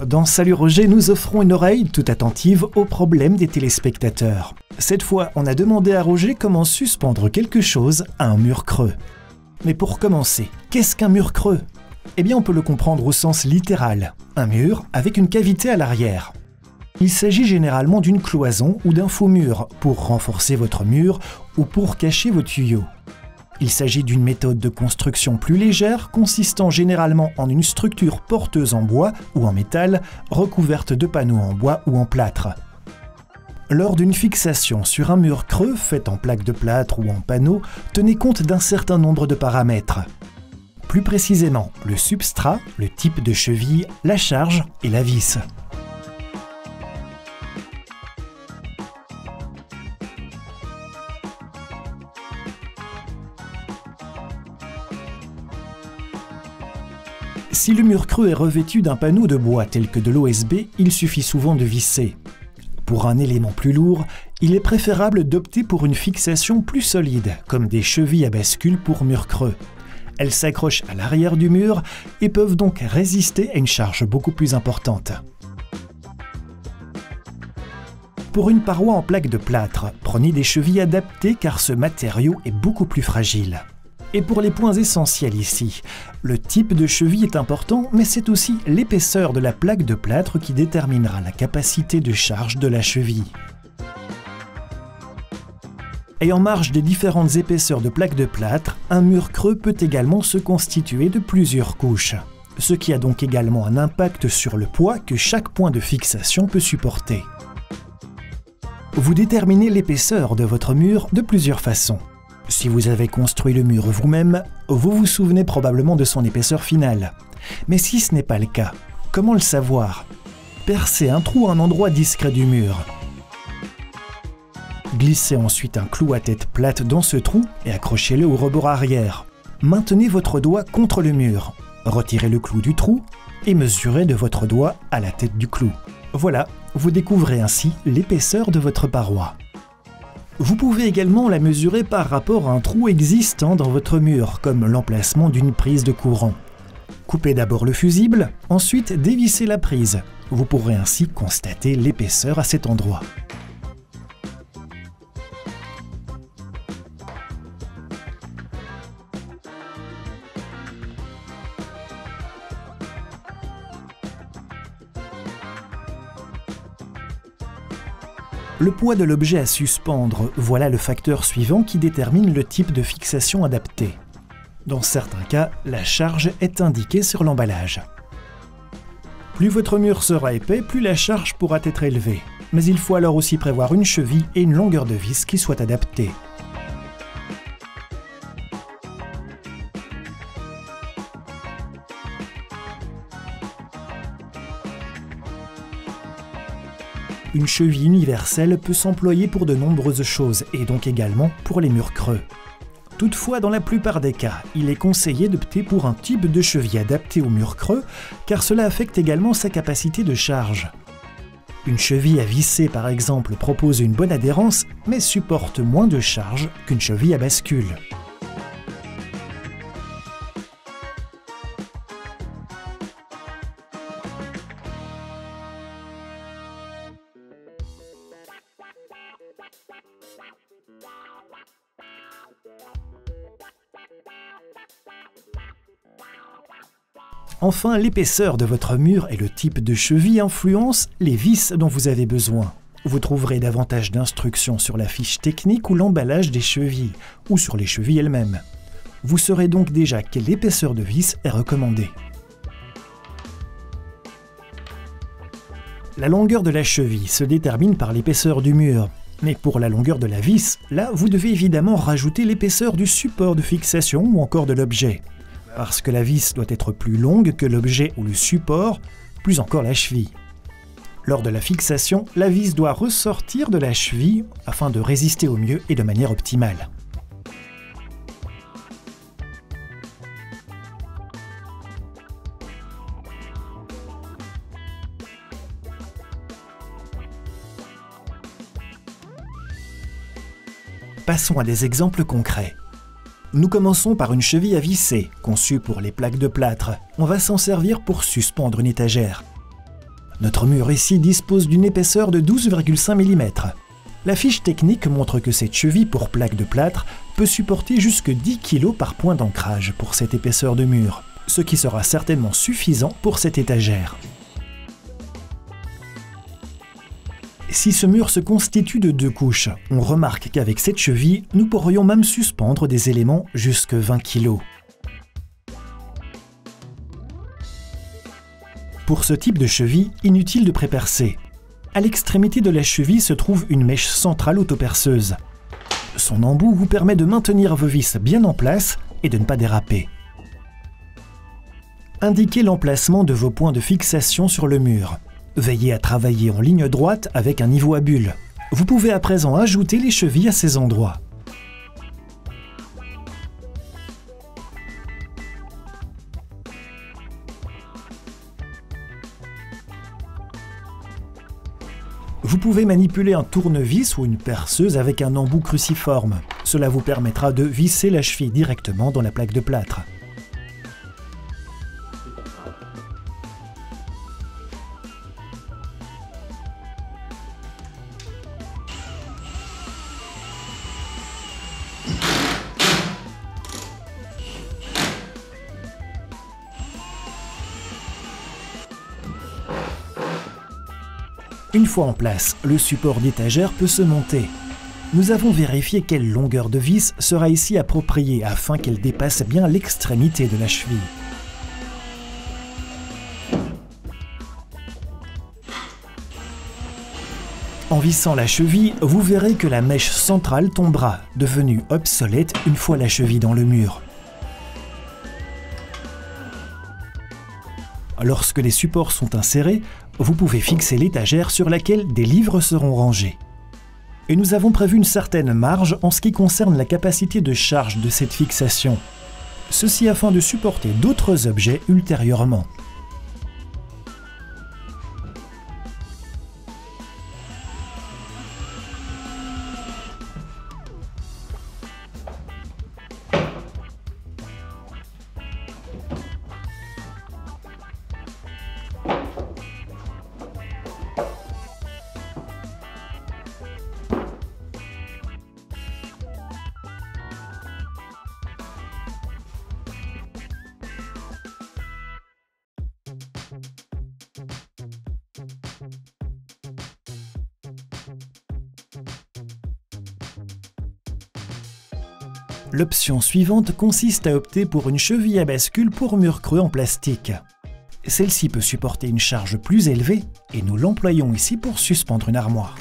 Dans Salut Roger, nous offrons une oreille tout attentive aux problèmes des téléspectateurs. Cette fois, on a demandé à Roger comment suspendre quelque chose à un mur creux. Mais pour commencer, qu'est-ce qu'un mur creux? Eh bien, on peut le comprendre au sens littéral. Un mur avec une cavité à l'arrière. Il s'agit généralement d'une cloison ou d'un faux mur pour renforcer votre mur ou pour cacher vos tuyaux. Il s'agit d'une méthode de construction plus légère, consistant généralement en une structure porteuse en bois ou en métal, recouverte de panneaux en bois ou en plâtre. Lors d'une fixation sur un mur creux fait en plaque de plâtre ou en panneau, tenez compte d'un certain nombre de paramètres. Plus précisément, le substrat, le type de cheville, la charge et la vis. Si le mur creux est revêtu d'un panneau de bois tel que de l'OSB, il suffit souvent de visser. Pour un élément plus lourd, il est préférable d'opter pour une fixation plus solide, comme des chevilles à bascule pour mur creux. Elles s'accrochent à l'arrière du mur et peuvent donc résister à une charge beaucoup plus importante. Pour une paroi en plaque de plâtre, prenez des chevilles adaptées car ce matériau est beaucoup plus fragile. Et pour les points essentiels ici, le type de cheville est important, mais c'est aussi l'épaisseur de la plaque de plâtre qui déterminera la capacité de charge de la cheville. Et en marge des différentes épaisseurs de plaques de plâtre, un mur creux peut également se constituer de plusieurs couches, ce qui a donc également un impact sur le poids que chaque point de fixation peut supporter. Vous déterminez l'épaisseur de votre mur de plusieurs façons. Si vous avez construit le mur vous-même, vous vous souvenez probablement de son épaisseur finale. Mais si ce n'est pas le cas, comment le savoir? Percez un trou à un endroit discret du mur. Glissez ensuite un clou à tête plate dans ce trou et accrochez-le au rebord arrière. Maintenez votre doigt contre le mur. Retirez le clou du trou et mesurez de votre doigt à la tête du clou. Voilà, vous découvrez ainsi l'épaisseur de votre paroi. Vous pouvez également la mesurer par rapport à un trou existant dans votre mur, comme l'emplacement d'une prise de courant. Coupez d'abord le fusible, ensuite dévissez la prise. Vous pourrez ainsi constater l'épaisseur à cet endroit. Le poids de l'objet à suspendre, voilà le facteur suivant qui détermine le type de fixation adapté. Dans certains cas, la charge est indiquée sur l'emballage. Plus votre mur sera épais, plus la charge pourra être élevée. Mais il faut alors aussi prévoir une cheville et une longueur de vis qui soient adaptées. Une cheville universelle peut s'employer pour de nombreuses choses, et donc également pour les murs creux. Toutefois, dans la plupart des cas, il est conseillé d'opter pour un type de cheville adapté au mur creux, car cela affecte également sa capacité de charge. Une cheville à visser, par exemple, propose une bonne adhérence, mais supporte moins de charge qu'une cheville à bascule. Enfin, l'épaisseur de votre mur et le type de cheville influencent les vis dont vous avez besoin. Vous trouverez davantage d'instructions sur la fiche technique ou l'emballage des chevilles, ou sur les chevilles elles-mêmes. Vous saurez donc déjà quelle épaisseur de vis est recommandée. La longueur de la cheville se détermine par l'épaisseur du mur. Mais pour la longueur de la vis, là, vous devez évidemment rajouter l'épaisseur du support de fixation ou encore de l'objet. Parce que la vis doit être plus longue que l'objet ou le support, plus encore la cheville. Lors de la fixation, la vis doit ressortir de la cheville afin de résister au mieux et de manière optimale. Passons à des exemples concrets. Nous commençons par une cheville à visser, conçue pour les plaques de plâtre. On va s'en servir pour suspendre une étagère. Notre mur ici dispose d'une épaisseur de 12,5 mm. La fiche technique montre que cette cheville pour plaque de plâtre peut supporter jusque 10 kg par point d'ancrage pour cette épaisseur de mur, ce qui sera certainement suffisant pour cette étagère. Si ce mur se constitue de 2 couches, on remarque qu'avec cette cheville, nous pourrions même suspendre des éléments jusque 20 kg. Pour ce type de cheville, inutile de prépercer. À l'extrémité de la cheville se trouve une mèche centrale autoperceuse. Son embout vous permet de maintenir vos vis bien en place et de ne pas déraper. Indiquez l'emplacement de vos points de fixation sur le mur. Veillez à travailler en ligne droite avec un niveau à bulles. Vous pouvez à présent ajouter les chevilles à ces endroits. Vous pouvez manipuler un tournevis ou une perceuse avec un embout cruciforme. Cela vous permettra de visser la cheville directement dans la plaque de plâtre. Une fois en place, le support d'étagère peut se monter. Nous avons vérifié quelle longueur de vis sera ici appropriée afin qu'elle dépasse bien l'extrémité de la cheville. En vissant la cheville, vous verrez que la mèche centrale tombera, devenue obsolète une fois la cheville dans le mur. Lorsque les supports sont insérés, vous pouvez fixer l'étagère sur laquelle des livres seront rangés. Et nous avons prévu une certaine marge en ce qui concerne la capacité de charge de cette fixation. Ceci afin de supporter d'autres objets ultérieurement. L'option suivante consiste à opter pour une cheville à bascule pour mur creux en plastique. Celle-ci peut supporter une charge plus élevée et nous l'employons ici pour suspendre une armoire.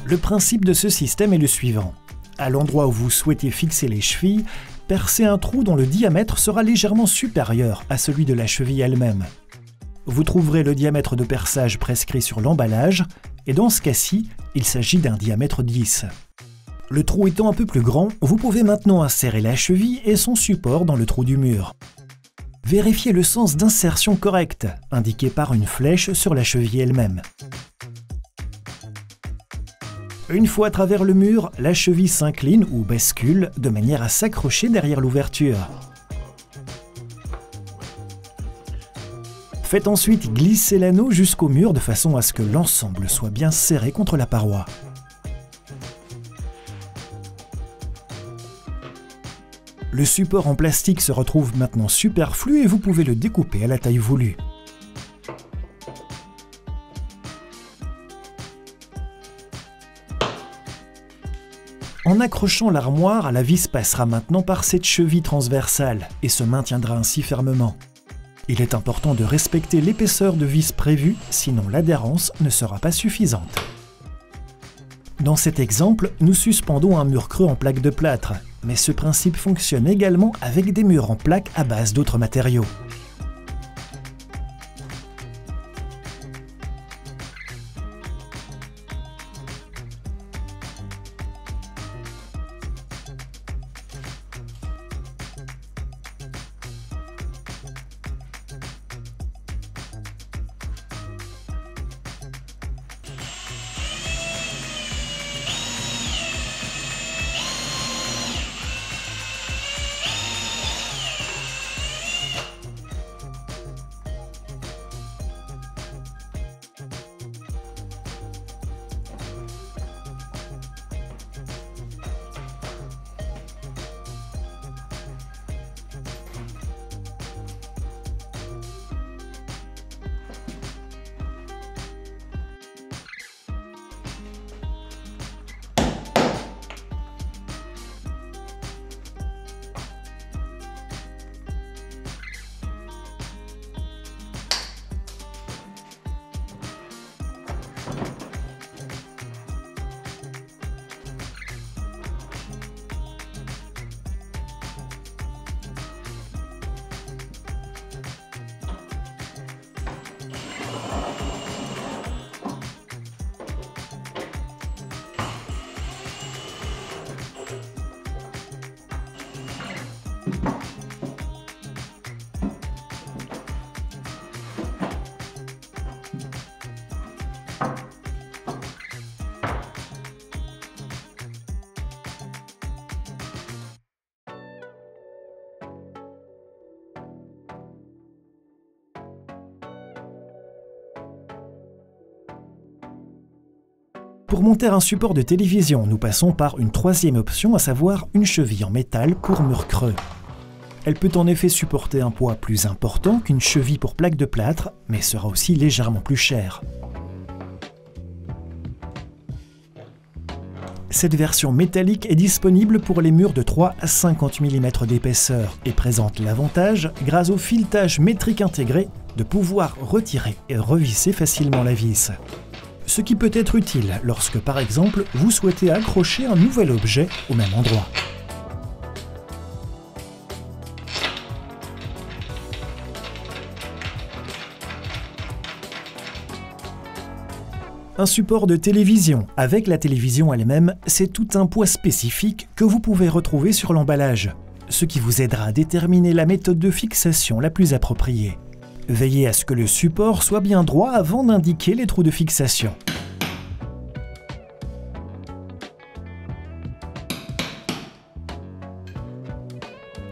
Le principe de ce système est le suivant. À l'endroit où vous souhaitez fixer les chevilles, percez un trou dont le diamètre sera légèrement supérieur à celui de la cheville elle-même. Vous trouverez le diamètre de perçage prescrit sur l'emballage, et dans ce cas-ci, il s'agit d'un diamètre 10. Le trou étant un peu plus grand, vous pouvez maintenant insérer la cheville et son support dans le trou du mur. Vérifiez le sens d'insertion correct, indiqué par une flèche sur la cheville elle-même. Une fois à travers le mur, la cheville s'incline ou bascule de manière à s'accrocher derrière l'ouverture. Faites ensuite glisser l'anneau jusqu'au mur de façon à ce que l'ensemble soit bien serré contre la paroi. Le support en plastique se retrouve maintenant superflu et vous pouvez le découper à la taille voulue. En accrochant l'armoire, la vis passera maintenant par cette cheville transversale et se maintiendra ainsi fermement. Il est important de respecter l'épaisseur de vis prévue, sinon l'adhérence ne sera pas suffisante. Dans cet exemple, nous suspendons un mur creux en plaque de plâtre, mais ce principe fonctionne également avec des murs en plaque à base d'autres matériaux. Pour monter un support de télévision, nous passons par une troisième option, à savoir une cheville en métal pour mur creux. Elle peut en effet supporter un poids plus important qu'une cheville pour plaque de plâtre, mais sera aussi légèrement plus chère. Cette version métallique est disponible pour les murs de 3 à 50 mm d'épaisseur et présente l'avantage, grâce au filetage métrique intégré, de pouvoir retirer et revisser facilement la vis. Ce qui peut être utile lorsque, par exemple, vous souhaitez accrocher un nouvel objet au même endroit. Un support de télévision avec la télévision elle-même, c'est tout un poids spécifique que vous pouvez retrouver sur l'emballage, ce qui vous aidera à déterminer la méthode de fixation la plus appropriée. Veillez à ce que le support soit bien droit avant d'indiquer les trous de fixation.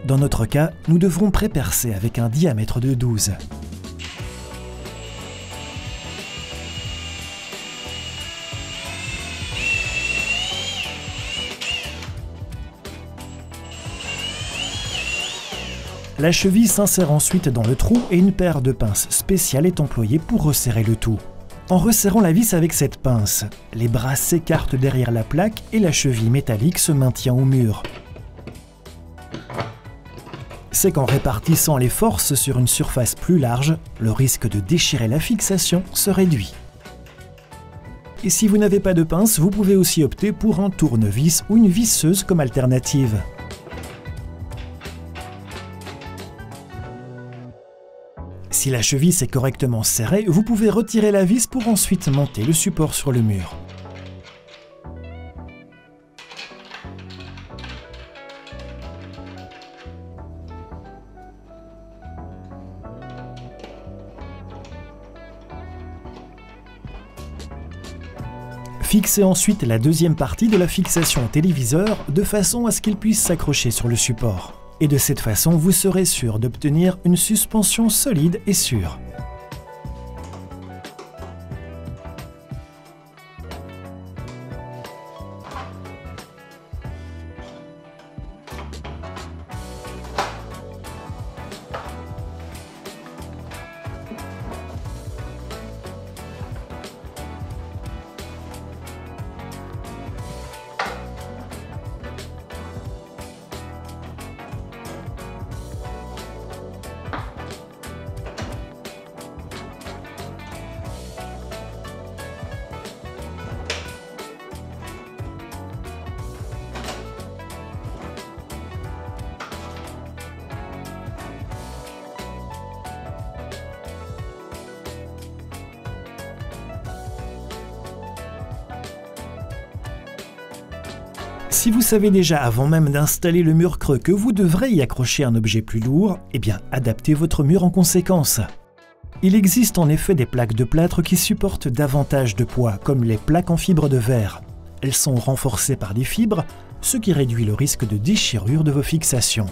Dans notre cas, nous devrons prépercer avec un diamètre de 12. La cheville s'insère ensuite dans le trou et une paire de pinces spéciales est employée pour resserrer le tout. En resserrant la vis avec cette pince, les bras s'écartent derrière la plaque et la cheville métallique se maintient au mur. C'est qu'en répartissant les forces sur une surface plus large, le risque de déchirer la fixation se réduit. Et si vous n'avez pas de pince, vous pouvez aussi opter pour un tournevis ou une visseuse comme alternative. Si la cheville est correctement serrée, vous pouvez retirer la vis pour ensuite monter le support sur le mur. Fixez ensuite la deuxième partie de la fixation au téléviseur de façon à ce qu'il puisse s'accrocher sur le support. Et de cette façon, vous serez sûr d'obtenir une suspension solide et sûre. Si vous savez déjà avant même d'installer le mur creux que vous devrez y accrocher un objet plus lourd, eh bien adaptez votre mur en conséquence. Il existe en effet des plaques de plâtre qui supportent davantage de poids, comme les plaques en fibre de verre. Elles sont renforcées par des fibres, ce qui réduit le risque de déchirure de vos fixations.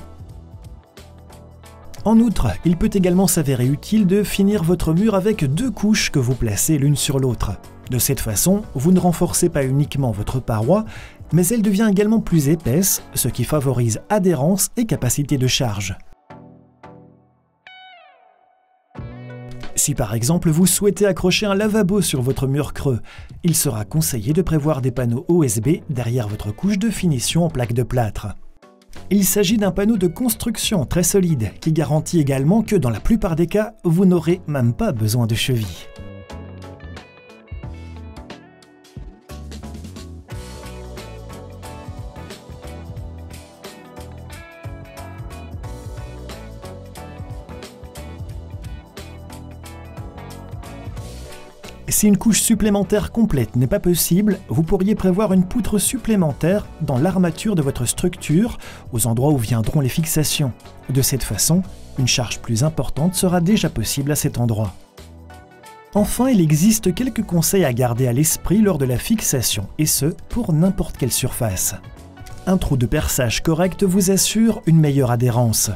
En outre, il peut également s'avérer utile de finir votre mur avec 2 couches que vous placez l'une sur l'autre. De cette façon, vous ne renforcez pas uniquement votre paroi, mais elle devient également plus épaisse, ce qui favorise adhérence et capacité de charge. Si par exemple vous souhaitez accrocher un lavabo sur votre mur creux, il sera conseillé de prévoir des panneaux OSB derrière votre couche de finition en plaque de plâtre. Il s'agit d'un panneau de construction très solide qui garantit également que dans la plupart des cas, vous n'aurez même pas besoin de cheville. Si une couche supplémentaire complète n'est pas possible, vous pourriez prévoir une poutre supplémentaire dans l'armature de votre structure, aux endroits où viendront les fixations. De cette façon, une charge plus importante sera déjà possible à cet endroit. Enfin, il existe quelques conseils à garder à l'esprit lors de la fixation, et ce, pour n'importe quelle surface. Un trou de perçage correct vous assure une meilleure adhérence.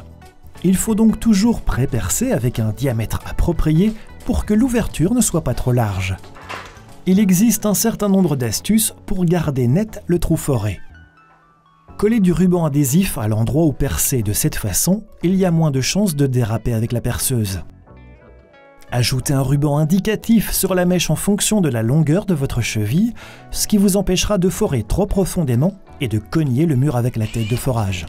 Il faut donc toujours pré-percer avec un diamètre approprié pour que l'ouverture ne soit pas trop large. Il existe un certain nombre d'astuces pour garder net le trou foré. Coller du ruban adhésif à l'endroit où percer de cette façon, il y a moins de chances de déraper avec la perceuse. Ajoutez un ruban indicatif sur la mèche en fonction de la longueur de votre cheville, ce qui vous empêchera de forer trop profondément et de cogner le mur avec la tête de forage.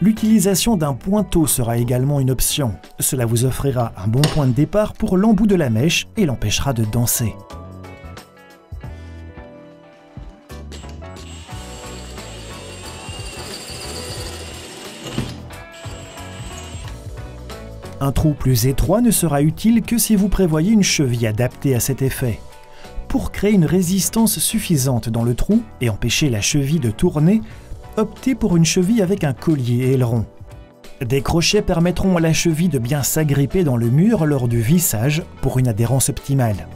L'utilisation d'un pointeau sera également une option. Cela vous offrira un bon point de départ pour l'embout de la mèche et l'empêchera de danser. Un trou plus étroit ne sera utile que si vous prévoyez une cheville adaptée à cet effet. Pour créer une résistance suffisante dans le trou et empêcher la cheville de tourner, optez pour une cheville avec un collier aileron. Des crochets permettront à la cheville de bien s'agripper dans le mur lors du vissage pour une adhérence optimale.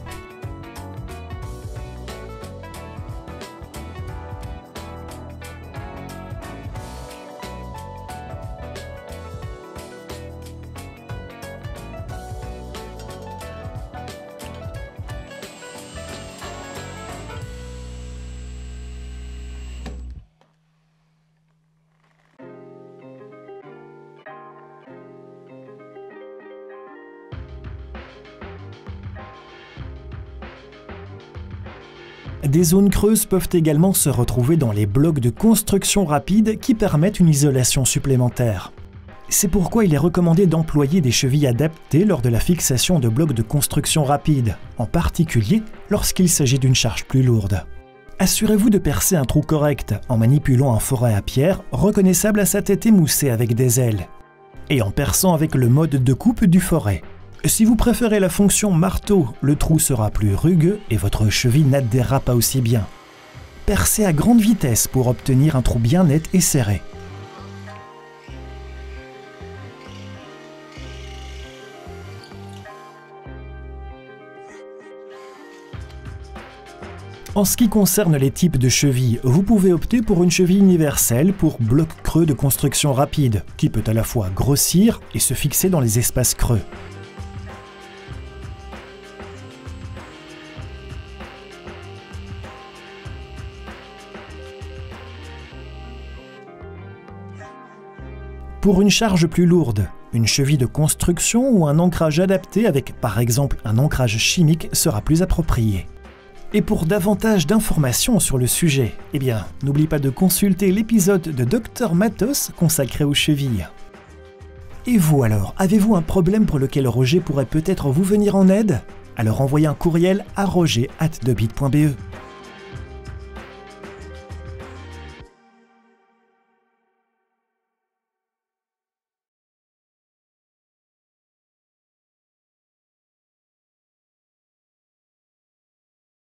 Des zones creuses peuvent également se retrouver dans les blocs de construction rapide qui permettent une isolation supplémentaire. C'est pourquoi il est recommandé d'employer des chevilles adaptées lors de la fixation de blocs de construction rapide, en particulier lorsqu'il s'agit d'une charge plus lourde. Assurez-vous de percer un trou correct en manipulant un forêt à pierre reconnaissable à sa tête émoussée avec des ailes, et en perçant avec le mode de coupe du forêt. Si vous préférez la fonction marteau, le trou sera plus rugueux et votre cheville n'adhérera pas aussi bien. Percez à grande vitesse pour obtenir un trou bien net et serré. En ce qui concerne les types de chevilles, vous pouvez opter pour une cheville universelle pour bloc creux de construction rapide, qui peut à la fois grossir et se fixer dans les espaces creux. Pour une charge plus lourde, une cheville de construction ou un ancrage adapté avec par exemple un ancrage chimique sera plus approprié. Et pour davantage d'informations sur le sujet, n'oublie pas de consulter l'épisode de Dr Matos consacré aux chevilles. Et vous alors, avez-vous un problème pour lequel Roger pourrait peut-être vous venir en aide? Alors envoyez un courriel à roger@debit.be.